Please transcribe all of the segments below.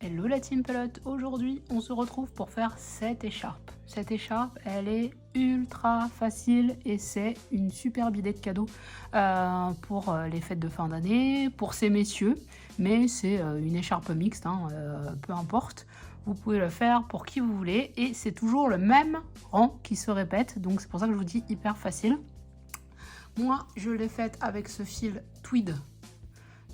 Hello la team pelote, aujourd'hui on se retrouve pour faire cette écharpe. Cette écharpe elle est ultra facile et c'est une superbe idée de cadeau pour les fêtes de fin d'année, pour ces messieurs, mais c'est une écharpe mixte, hein, peu importe. Vous pouvez le faire pour qui vous voulez et c'est toujours le même rang qui se répète, donc c'est pour ça que je vous dis hyper facile. Moi je l'ai faite avec ce fil tweed.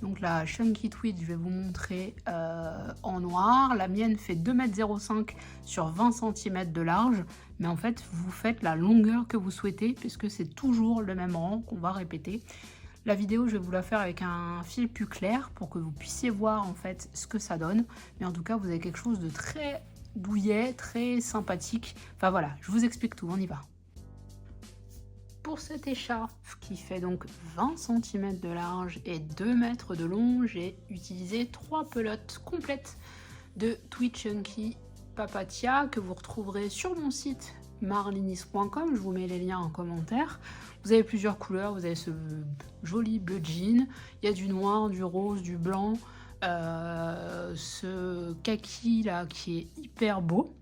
Donc la Chunky Tweed, je vais vous montrer en noir. La mienne fait 2,05 m sur 20 cm de large. Mais en fait, vous faites la longueur que vous souhaitez puisque c'est toujours le même rang qu'on va répéter. La vidéo, je vais vous la faire avec un fil plus clair pour que vous puissiez voir en fait ce que ça donne. Mais en tout cas, vous avez quelque chose de très douillet, très sympathique. Enfin voilà, je vous explique tout, on y va. Pour cette écharpe qui fait donc 20 cm de large et 2 mètres de long, j'ai utilisé 3 pelotes complètes de Tweed Chunky Papatia que vous retrouverez sur mon site marlinis.com. Je vous mets les liens en commentaire. Vous avez plusieurs couleurs, vous avez ce joli bleu jean, il y a du noir, du rose, du blanc, ce kaki là qui est hyper beau.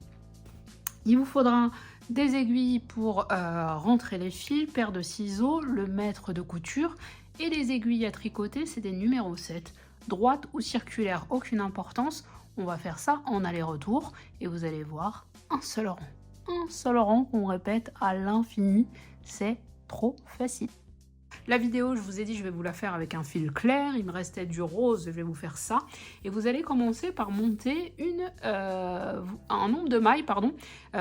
Il vous faudra des aiguilles pour rentrer les fils, paire de ciseaux, le mètre de couture et les aiguilles à tricoter, c'est des numéros 7. Droite ou circulaire, aucune importance. On va faire ça en aller-retour et vous allez voir un seul rang. Un seul rang qu'on répète à l'infini, c'est trop facile. La vidéo, je vous ai dit, je vais vous la faire avec un fil clair. Il me restait du rose, je vais vous faire ça. Et vous allez commencer par monter un nombre de mailles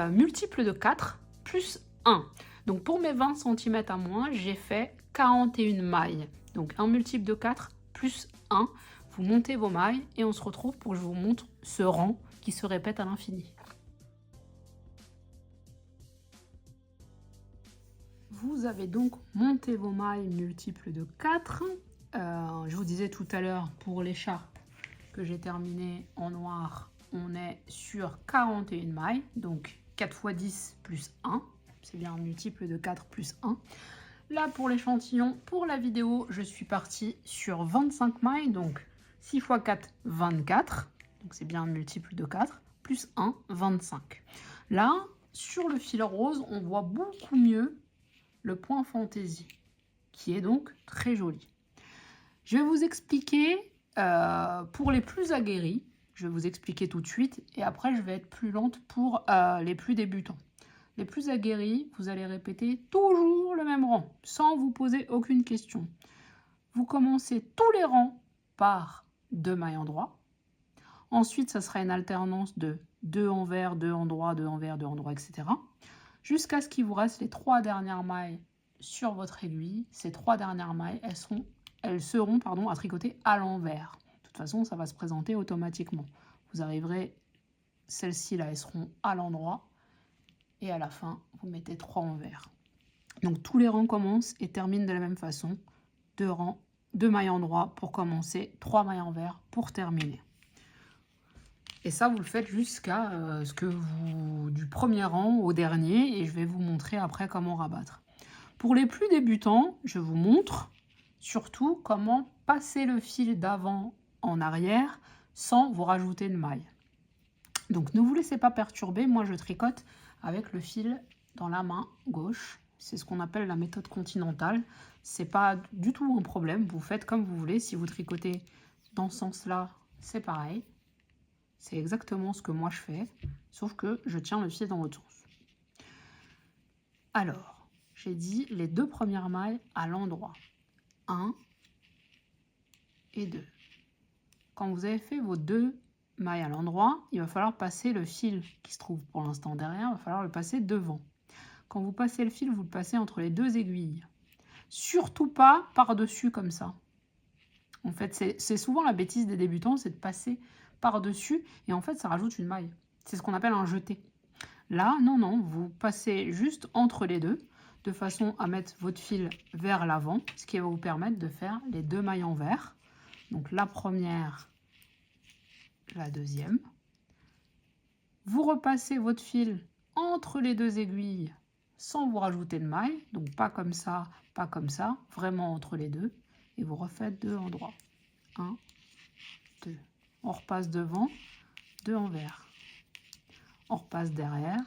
multiple de 4 plus 1. Donc pour mes 20 cm à moi, j'ai fait 41 mailles. Donc un multiple de 4 plus 1. Vous montez vos mailles et on se retrouve pour que je vous montre ce rang qui se répète à l'infini. Vous avez donc monté vos mailles multiples de 4. Je vous disais tout à l'heure pour l'écharpe que j'ai terminée en noir, on est sur 41 mailles, donc 4 x 10 plus 1. C'est bien un multiple de 4 plus 1. Là pour l'échantillon, pour la vidéo, je suis partie sur 25 mailles, donc 6 x 4, 24. Donc c'est bien un multiple de 4, plus 1, 25. Là, sur le fil rose, on voit beaucoup mieux le point fantaisie, qui est donc très joli. Je vais vous expliquer pour les plus aguerris, je vais vous expliquer tout de suite, et après je vais être plus lente pour les plus débutants. Les plus aguerris, vous allez répéter toujours le même rang, sans vous poser aucune question. Vous commencez tous les rangs par 2 mailles endroit. Ensuite, ça sera une alternance de 2 envers, 2 endroits, 2 envers, 2 endroits, etc. Jusqu'à ce qu'il vous reste les 3 dernières mailles sur votre aiguille. Ces 3 dernières mailles, elles seront à tricoter à l'envers. De toute façon, ça va se présenter automatiquement. Vous arriverez, celles-ci là, elles seront à l'endroit. Et à la fin, vous mettez 3 envers. Donc tous les rangs commencent et terminent de la même façon. 2 mailles endroit pour commencer, 3 mailles envers pour terminer. Et ça, vous le faites jusqu'à du premier rang au dernier. Et je vais vous montrer après comment rabattre. Pour les plus débutants, je vous montre surtout comment passer le fil d'avant en arrière sans vous rajouter de mailles. Donc ne vous laissez pas perturber. Moi, je tricote avec le fil dans la main gauche. C'est ce qu'on appelle la méthode continentale. C'est pas du tout un problème. Vous faites comme vous voulez. Si vous tricotez dans ce sens-là, c'est pareil. C'est exactement ce que moi je fais, sauf que je tiens le fil dans l'autre sens. Alors, j'ai dit les 2 premières mailles à l'endroit. 1 et 2. Quand vous avez fait vos 2 mailles à l'endroit, il va falloir passer le fil qui se trouve pour l'instant derrière, il va falloir le passer devant. Quand vous passez le fil, vous le passez entre les 2 aiguilles. Surtout pas par-dessus comme ça. En fait, c'est souvent la bêtise des débutants, c'est de passer par-dessus et en fait, ça rajoute une maille. C'est ce qu'on appelle un jeté. Là, non, vous passez juste entre les deux de façon à mettre votre fil vers l'avant, ce qui va vous permettre de faire les 2 mailles envers. Donc la première, la deuxième. Vous repassez votre fil entre les 2 aiguilles sans vous rajouter de mailles, donc pas comme ça, vraiment entre les deux. Et vous refaites 2 endroits. 1, 2. On repasse devant. 2 en vert. On repasse derrière,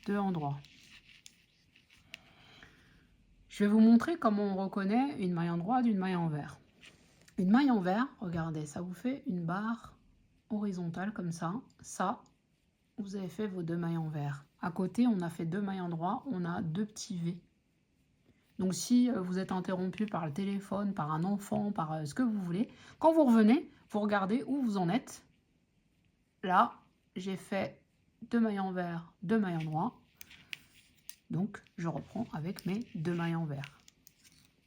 2 en droit. Je vais vous montrer comment on reconnaît une maille en droit d'une maille en vert. Une maille en vert, regardez, ça vous fait une barre horizontale comme ça. Ça, vous avez fait vos 2 mailles en vert. À côté, on a fait 2 mailles en droit, on a 2 petits V. Donc si vous êtes interrompu par le téléphone, par un enfant, par ce que vous voulez, quand vous revenez, vous regardez où vous en êtes. Là, j'ai fait 2 mailles en vert, 2 mailles en droit. Donc, je reprends avec mes 2 mailles en vert.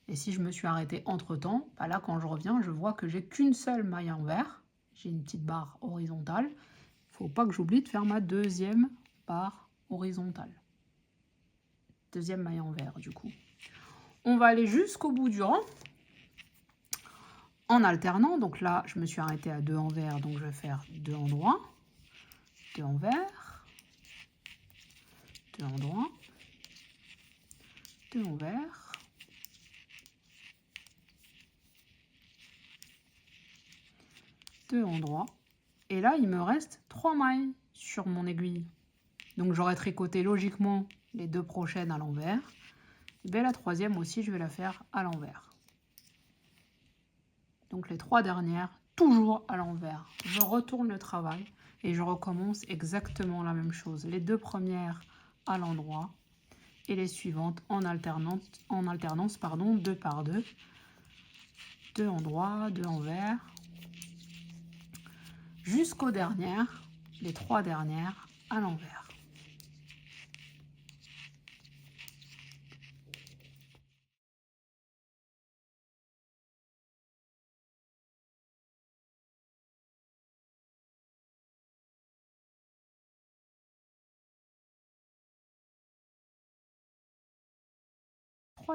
Et si je me suis arrêtée entre-temps, bah là, quand je reviens, je vois que j'ai qu'une seule maille en vert. J'ai une petite barre horizontale. Il ne faut pas que j'oublie de faire ma deuxième barre horizontale. Deuxième maille en vert, du coup. On va aller jusqu'au bout du rang en alternant. Donc là, je me suis arrêtée à 2 en vert, donc je vais faire 2 en droit, 2 en vert, 2 en droit, 2 en vert, 2 en droit. Et là, il me reste 3 mailles sur mon aiguille. Donc j'aurais tricoté logiquement les 2 prochaines à l'envers. Et bien la troisième aussi, je vais la faire à l'envers. Donc les 3 dernières, toujours à l'envers. Je retourne le travail et je recommence exactement la même chose. Les 2 premières à l'endroit et les suivantes en alternance, pardon, 2 par 2. 2 en droit, 2 en vert. Jusqu'aux dernières, les 3 dernières à l'envers.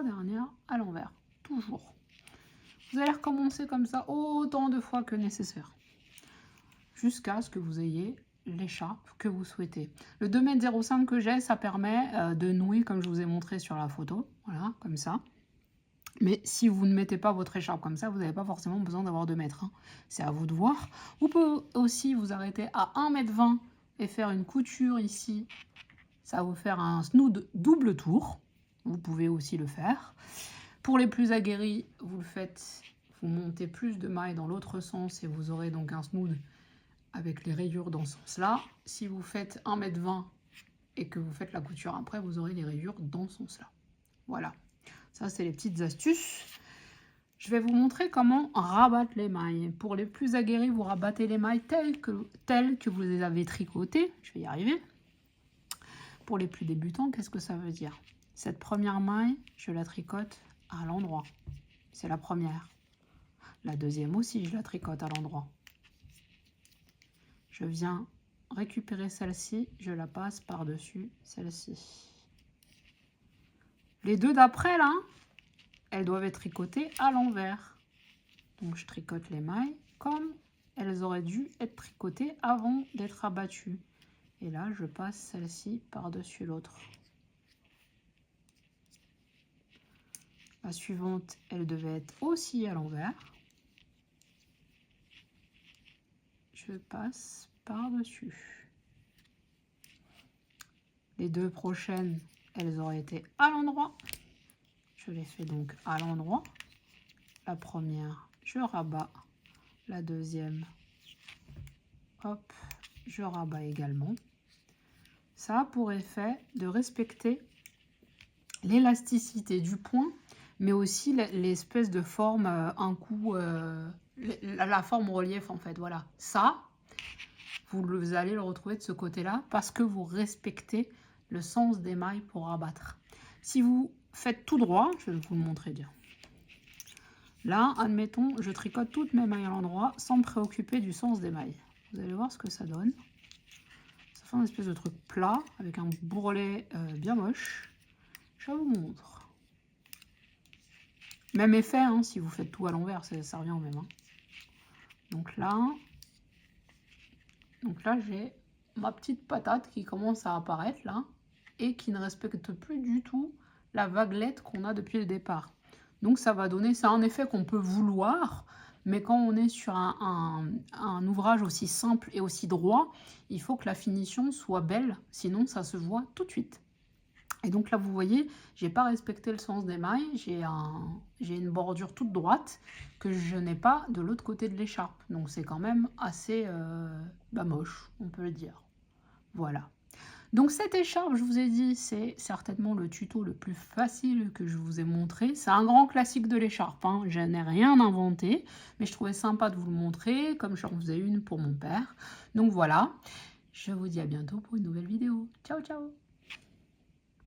Dernières à l'envers, toujours. Vous allez recommencer comme ça autant de fois que nécessaire, jusqu'à ce que vous ayez l'écharpe que vous souhaitez. Le 2,05 m que j'ai, ça permet de nouer comme je vous ai montré sur la photo, voilà, comme ça. Mais si vous ne mettez pas votre écharpe comme ça, vous n'avez pas forcément besoin d'avoir 2 mètres. Hein. C'est à vous de voir. Vous pouvez aussi vous arrêter à 1,20 m et faire une couture ici. Ça va vous faire un snood double tour. Vous pouvez aussi le faire. Pour les plus aguerris, vous le faites, vous montez plus de mailles dans l'autre sens et vous aurez donc un snood avec les rayures dans ce sens-là. Si vous faites 1,20 m et que vous faites la couture après, vous aurez les rayures dans ce sens-là. Voilà, ça c'est les petites astuces. Je vais vous montrer comment rabattre les mailles. Pour les plus aguerris, vous rabattez les mailles telles que vous les avez tricotées. Je vais y arriver. Pour les plus débutants, qu'est-ce que ça veut dire? Cette première maille, je la tricote à l'endroit. C'est la première. La deuxième aussi, je la tricote à l'endroit. Je viens récupérer celle-ci, je la passe par-dessus celle-ci. Les 2 d'après, là, elles doivent être tricotées à l'envers. Donc, je tricote les mailles comme elles auraient dû être tricotées avant d'être abattues. Et là, je passe celle-ci par-dessus l'autre. La suivante, elle devait être aussi à l'envers. Je passe par-dessus. Les 2 prochaines, elles auraient été à l'endroit. Je les fais donc à l'endroit. La première, je rabats. La deuxième, hop, je rabats également. Ça a pour effet de respecter l'élasticité du point, mais aussi l'espèce de forme, un coup, la forme relief en fait, voilà. Ça, vous allez le retrouver de ce côté-là parce que vous respectez le sens des mailles pour rabattre. Si vous faites tout droit, je vais vous le montrer bien. Là, admettons, je tricote toutes mes mailles à l'endroit sans me préoccuper du sens des mailles. Vous allez voir ce que ça donne. Ça fait une espèce de truc plat avec un bourrelet bien moche. Je vous montre. Même effet, hein, si vous faites tout à l'envers, ça revient au même. Hein. Donc là j'ai ma petite patate qui commence à apparaître là et qui ne respecte plus du tout la vaguelette qu'on a depuis le départ. Donc ça va donner, c'est un effet qu'on peut vouloir, Mais quand on est sur un ouvrage aussi simple et aussi droit, il faut que la finition soit belle, sinon ça se voit tout de suite. Et donc là, vous voyez, j'ai pas respecté le sens des mailles, j'ai une bordure toute droite que je n'ai pas de l'autre côté de l'écharpe. Donc c'est quand même assez moche, on peut le dire. Voilà. Donc cette écharpe, je vous ai dit, c'est certainement le tuto le plus facile que je vous ai montré. C'est un grand classique de l'écharpe, hein. Je n'ai rien inventé, mais je trouvais sympa de vous le montrer, comme j'en faisais une pour mon père. Donc voilà, je vous dis à bientôt pour une nouvelle vidéo. Ciao, ciao!